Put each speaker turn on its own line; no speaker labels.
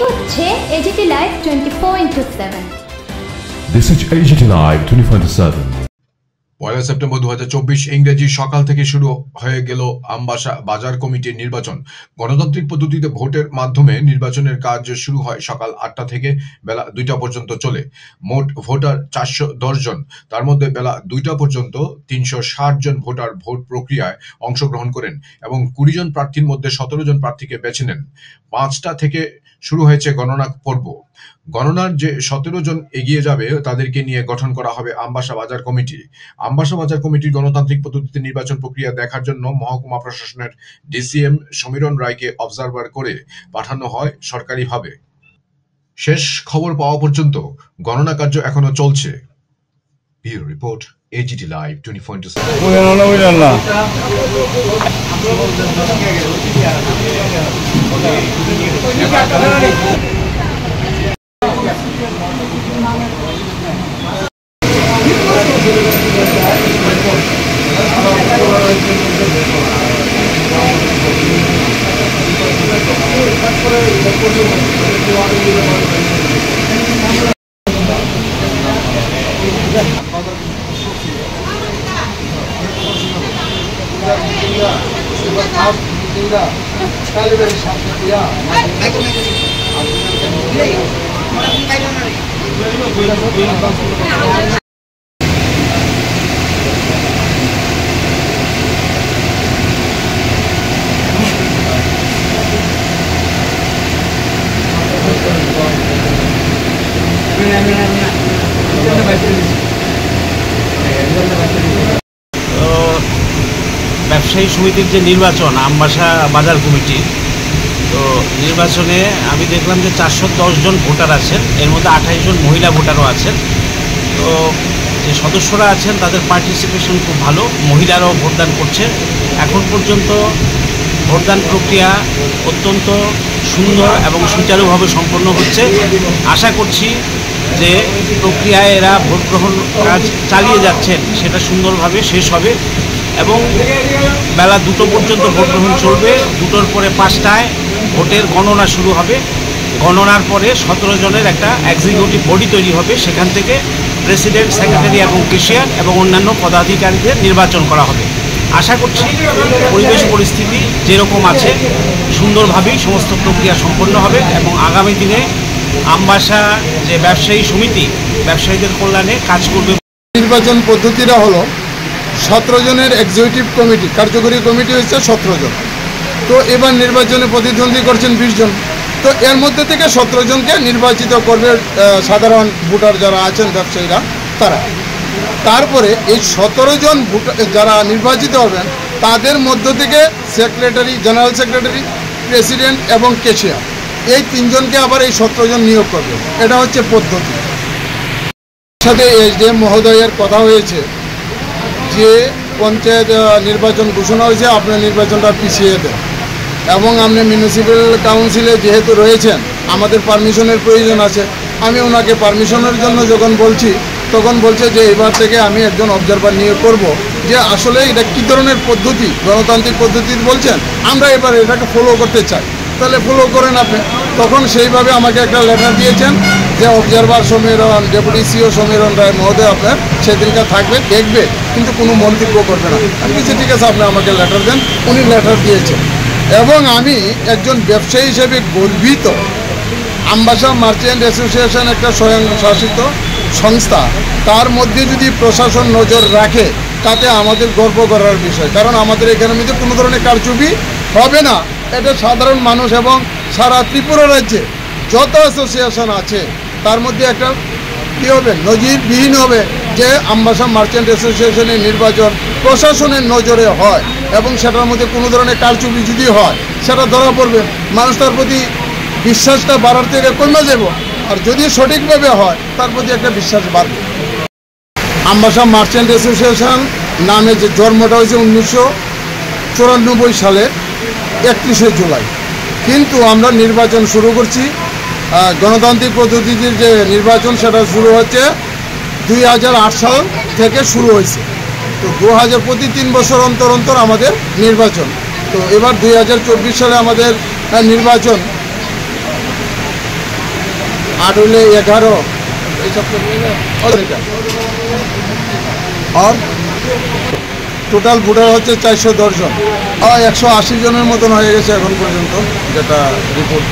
হচ্ছে AGT live 24/7।
This is AGT Live 24/7।
1 September 2024 ইংরেজি সকাল থেকে শুরু হয়ে গেল আমবাসা বাজার কমিটির নির্বাচন। গণতান্ত্রিক পদ্ধতিতে ভোটের মাধ্যমে নির্বাচনের কাজ শুরু হয় সকাল 8টা থেকে বেলা 2টা পর্যন্ত চলে। মোট ভোটার 410 জন, তার মধ্যে বেলা 2টা পর্যন্ত 360 জন ভোটার ভোট প্রক্রিয়ায় অংশগ্রহণ করেন এবং 20 জন প্রার্থীর মধ্যে 17 জন প্রার্থীকে বেছে নেন। 5টা থেকে শুরু হয়েছে গণনা পর্ব। গণনার যে 17 জন এগিয়ে যাবে তাদেরকে নিয়ে গঠন করা হবে আমবাসা বাজার কমিটি। আমবাসা বাজার কমিটির গণতান্ত্রিক পদ্ধতিতে নির্বাচন প্রক্রিয়া দেখার জন্য মহকুমা প্রশাসনের ডিসিএম সমীরণ রায়কে অবজারভার করে পাঠানো হয় সরকারিভাবে। শেষ খবর পাওয়া পর্যন্ত গণনা কার্য এখনো চলছে। Bureau report, AGT live 24/7।
ব্যবসায়ী সমিতির যে নির্বাচন আমবাসা বাজার কমিটি, তো নির্বাচনে আমি দেখলাম যে 410 জন ভোটার আছেন, এর মধ্যে 28 জন মহিলা ভোটারও আছেন। তো যে সদস্যরা আছেন তাদের পার্টিসিপেশন খুব ভালো, মহিলারাও ভোটদান করছে। এখন পর্যন্ত ভোটদান প্রক্রিয়া অত্যন্ত সুন্দর এবং সুচারুভাবে সম্পন্ন হচ্ছে। আশা করছি যে প্রক্রিয়ায় এরা ভোট গ্রহণ কাজ চালিয়ে যাচ্ছেন সেটা সুন্দরভাবে শেষ হবে এবং বেলা 2টো পর্যন্ত ভোট গ্রহণ চলবে। 2টোর পরে 5টায় ভোটের গণনা শুরু হবে। গণনার পরে 17 জনের একটা এক্সিকিউটিভ বডি তৈরি হবে, সেখান থেকে প্রেসিডেন্ট, সেক্রেটারি এবং ক্যাশিয়ার এবং অন্যান্য পদাধিকারীদের নির্বাচন করা হবে। আশা করছি পরিবেশ পরিস্থিতি যেরকম আছে সুন্দরভাবেই সমস্ত প্রক্রিয়া সম্পন্ন হবে এবং আগামী দিনে আমবাসা যে ব্যবসায়ী সমিতি ব্যবসায়ীদের কল্যাণে কাজ করবে।
নির্বাচন পদ্ধতিটা হলো 17 জনের এক্সিকিউটিভ কমিটি, কার্যকরী কমিটি হচ্ছে 17 জন। তো এবার নির্বাচনে প্রতিদ্বন্দ্বী করছেন 20 জন। তো এর মধ্যে থেকে 17 জনকে নির্বাচিত করবে সাধারণ ভোটার যারা আছেন ব্যবসায়ীরা তারা। তারপরে এই 17 জন যারা নির্বাচিত হবেন তাদের মধ্য থেকে সেক্রেটারি, জেনারেল সেক্রেটারি, প্রেসিডেন্ট এবং ক্যাশিয়ার, এই 3 জনকে আবার এই 17 জন নিয়োগ করবে। এটা হচ্ছে পদ্ধতি। সাথে এসডিএম মহোদয়ের কথা হয়েছে যে পঞ্চায়েত নির্বাচন ঘোষণা হয়েছে, আপনার নির্বাচনটা পিছিয়ে দেন এবং আপনি মিউনিসিপ্যাল কাউন্সিলে যেহেতু রয়েছেন আমাদের পারমিশনের প্রয়োজন আছে। আমি ওনাকে পারমিশনের জন্য যখন বলছি তখন বলছে যে এবার থেকে আমি একজন অবজারভার নিয়োগ করব, যে আসলে এটা কী ধরনের পদ্ধতি, গণতান্ত্রিক পদ্ধতি বলছেন, আমরা এবার এটাকে ফলো করতে চাই, তাহলে ফলো করেন আপনি। তখন সেইভাবে আমাকে একটা লেটার দিয়েছেন যে অবজারভার সমীরণ, ডেপুটি সিও সমীরণ রায় মহোদয় আপনার সেদিনটা থাকবে, দেখবে, কিন্তু কোনো মন্তব্য করবে না। আমি বলছি ঠিক আছে, আপনি আমাকে লেটার দেন। উনি লেটার দিয়েছেন এবং আমি একজন ব্যবসায়ী হিসেবে গর্বিত। আমবাসা মার্চেন্ট অ্যাসোসিয়েশন একটা স্বয়ংশাসিত সংস্থা, তার মধ্যে যদি প্রশাসন নজর রাখে তাতে আমাদের গর্ব করার বিষয়, কারণ আমাদের এখানে মধ্যে কোনো ধরনের কারচুপি হবে না। এটা সাধারণ মানুষ এবং সারা ত্রিপুরা রাজ্যে যত অ্যাসোসিয়েশন আছে তার মধ্যে একটা কী হবে, নজিরবিহীন হবে যে আমবাসা মার্চেন্ট অ্যাসোসিয়েশনের নির্বাচন প্রশাসনের নজরে হয় এবং সেটার মধ্যে কোনো ধরনের কারচুপি যদি হয় সেটা ধরা পড়বে। মানুষ তার প্রতি বিশ্বাসটা বাড়ার থেকে কমে যাব, আর যদি সঠিকভাবে হয় তার প্রতি একটা বিশ্বাস বাড়বে। আমবাসা মার্চেন্ট অ্যাসোসিয়েশন নামে যে জন্মটা হয়েছে 1994 সালে 31শে জুলাই, কিন্তু আমরা নির্বাচন শুরু করছি গণতান্ত্রিক পদ্ধতির যে নির্বাচন সেটা শুরু হচ্ছে 2008 সাল থেকে শুরু হয়েছে। তো 2000 প্রতি 3 বছর অন্তর অন্তর আমাদের নির্বাচন। তো এবার 2024 সালে আমাদের নির্বাচন 8 হলে 11 এইসব তো মিলে আর টোটাল ভোটার হচ্ছে 410 জন। 180 জনের মতন হয়ে গেছে এখন পর্যন্ত, যেটা রিপোর্ট